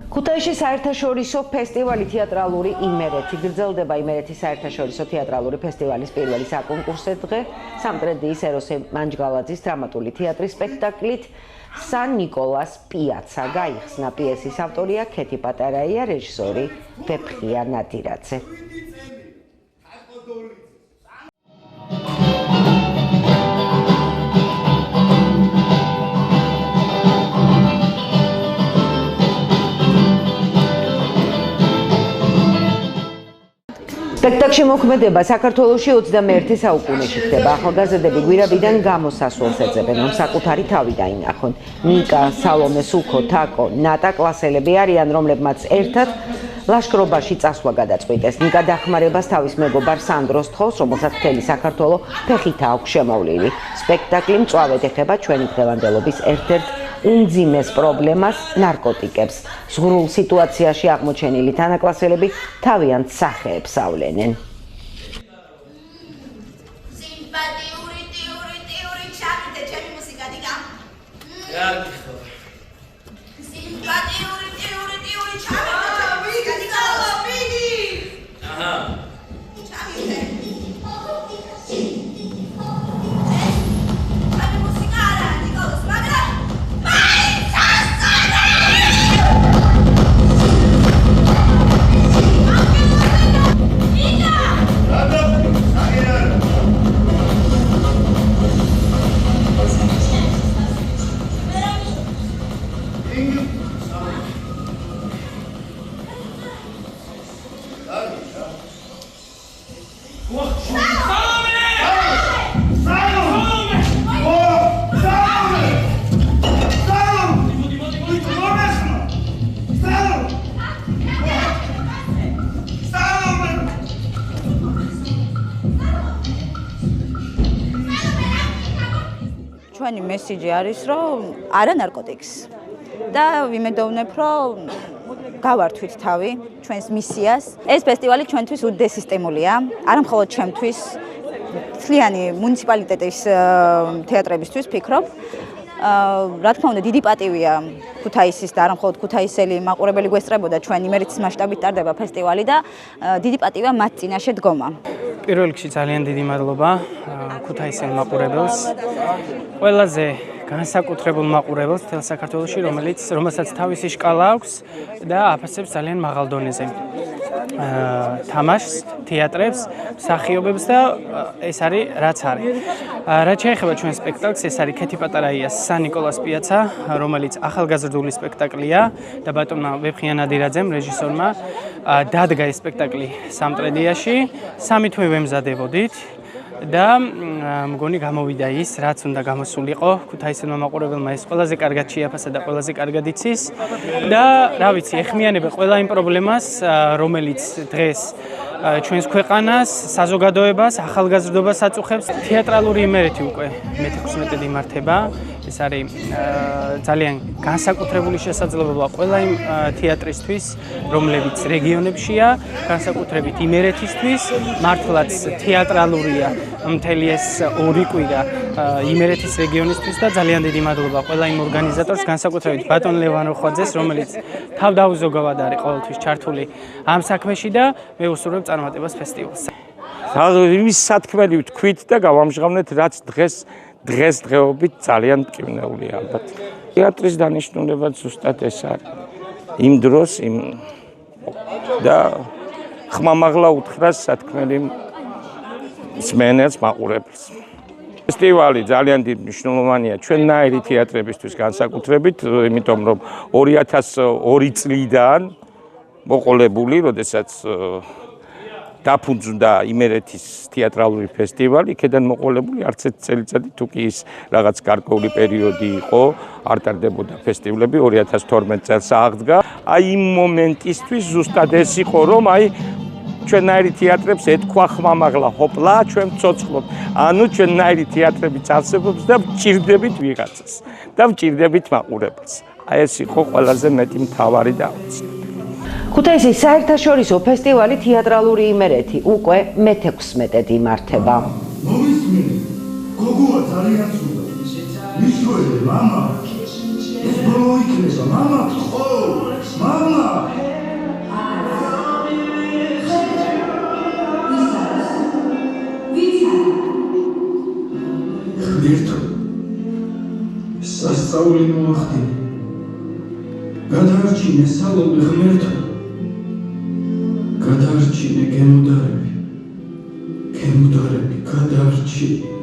ქუთაისში საერთაშორისო ფესტივალი თეატრალური იმერეთი გრძელდება. იმერეთის საერთაშორისო თეატრალური ფესტივალის პირველი საკონკურსო დღე სამტრედიის ეროსე მანჯგალაძის დრამატული თეატრის სპექტაკლით სან ნიკოლას პიაცა გაიხსნა. პიესის ავტორია ქეთი პატარაია, რეჟისორი ვეფხია ნადირაძე. სპექტაკლში მოქმედება საქართველოში 21 საუკუნეში ხდება. ახალგაზრდები გვირაბიდან გამოსასვლელს ეძებენ, რომ საკუთარი თავი დაინახონ. ნიკა, სალომე, სუქო, თაკო, ნატა კლასელები არიან, რომლებმაც ერთად ლაშქრობაში წასვლა გადაწყვიტეს. ნიკა დახმარებას თავის მეგობარ სანდროს თხოვს, რომელსაც მთელი საქართველო ფეხით აქვს შემოვლილი. სპექტაკლი მწვავედ ეხება ჩვენი დღევანდელობის ერთ-ერთ უმძიმეს პრობლემას ნარკოტიკებს. ზღვრულ სიტუაციაში აღმოჩენილი თანაკლასელები თავიანთ სახეებს ავლენენ. ჩვენი მესიჯი არის, რომ არა ნარკოტიკს და ვიმედოვნებ, რომ გავართვით თავი ჩვენს მისიას. ეს ფესტივალი ჩვენთვის უდიდესი სტიმულია, არა მხოლოდ ჩემთვის, მთლიანი მუნიციპალიტეტის თეატრებისთვის ვფიქრობ. რა თქმა უნდა, დიდი პატივია ქუთაისის და არა მხოლოდ ქუთაისელი მაყურებელი გვესწრებოდა, ჩვენ იმერეთის მასშტაბით ტარდება ფესტივალი და დიდი პატივია მათ წინაშე დგომა. პირველ რიგში ძალიან დიდი მადლობა ქუთაისელ მაყურებელს, ყველაზე განსაკუთრებულ მაყურებელს მთელ საქართველოში, რომელსაც თავისი შკალა აქვს და აფასებს ძალიან მაღალ დონეზე თამაშს, თეატრებს, მსახიობებს და ეს არის რაც არის. რაც შეეხება ჩვენ სპექტაკლს, ეს არის ქეთი პატარაიას სან ნიკოლას პიაცა, რომელიც ახალგაზრდული სპექტაკლია და ბატონმა ვეფხია ნადირაძემ, რეჟისორმა დადგა ეს სპექტაკლი სამტრედიაში. 3 თვე ვემზადებოდით და მგონი გამოვიდა ის, რაც უნდა გამოსულიყო. ქუთაისელმა მაყურებელმა ეს ყველაზე კარგად შეაფასა და ყველაზე კარგად იცის და რა ვიცი, ეხმიანება ყველა იმ პრობლემას, რომელიც დღეს ჩვენს ქვეყანას, საზოგადოებას, ახალგაზრდობას აწუხებს. თეატრალური იმერეთი უკვე მე-16 იმართება. ეს არის ძალიან განსაკუთრებული შესაძლებლობა ყველა იმ თეატრისთვის, რომლებიც რეგიონებშია, განსაკუთრებით იმერეთისთვის, მართლაც თეატრალურია მთელი ეს 2 კვირა იმერეთის რეგიონისთვის და ძალიან დიდი მადლობა ყველა იმ ორგანიზატორს, განსაკუთრებით ბატონ ლევან როხვაძეს, რომელიც თავდაუზოგავად არის ყოველთვის ჩართული ამ საქმეში და მე უსურვებ წარმატებას ფესტივალს. იმის სათქმელი ვთქვით და გავამჟღავნეთ, რაც დღესდღეობით ძალიან მტკივნეულია ალბათ. თეატრის დანიშნულება ზუსტად ეს არის. იმ დროს და ხმამაღლა უთხრას სათქმელი მსმენელს, მაყურებელს. ფესტივალი ძალიან დიდი მნიშვნელოვანია ჩვენნაირი თეატრებისთვის განსაკუთრებით, იმიტომ რომ 2002 წლიდან მოყოლებული, როდესაც დაფუძნდა იმერეთის თეატრალური ფესტივალი, იქედან მოყოლებული არც ერთ წელიწადი თუ კი ის რაღაც გარკვეული პერიოდი იყო, არ ტარდებოდა ფესტივალები, 2012 წელს აღდგა. აი იმ მომენტისთვის ზუსტად ეს იყო, რომ აი ჩვენნაირი თეატრებს ეთქვა ხმამაღლა, ჰოპლა, ჩვენ ვცოცხლობთ. ანუ ჩვენნაირი თეატრები წარსებობს და ვჭირდებით ვიღაცას და ვჭირდებით მაყურებელს. აი ეს იყო ყველაზე მეტი მთავარი და აუცილებელი. ქუთაისის საერთაშორისო ფესტივალი თეატრალური იმერეთი უკვე მე-16 იმართება. მოვისმინე, გოგოა ძალიან ცუდა. მიშოე, მამა. ეს ბოლო იქნება, მამა. ხო. მამლა ღმერთო სასწაული მოახდინე გადაარჩინე სალომე ღმერთო გადაარჩინე გემუდარები გადაარჩინე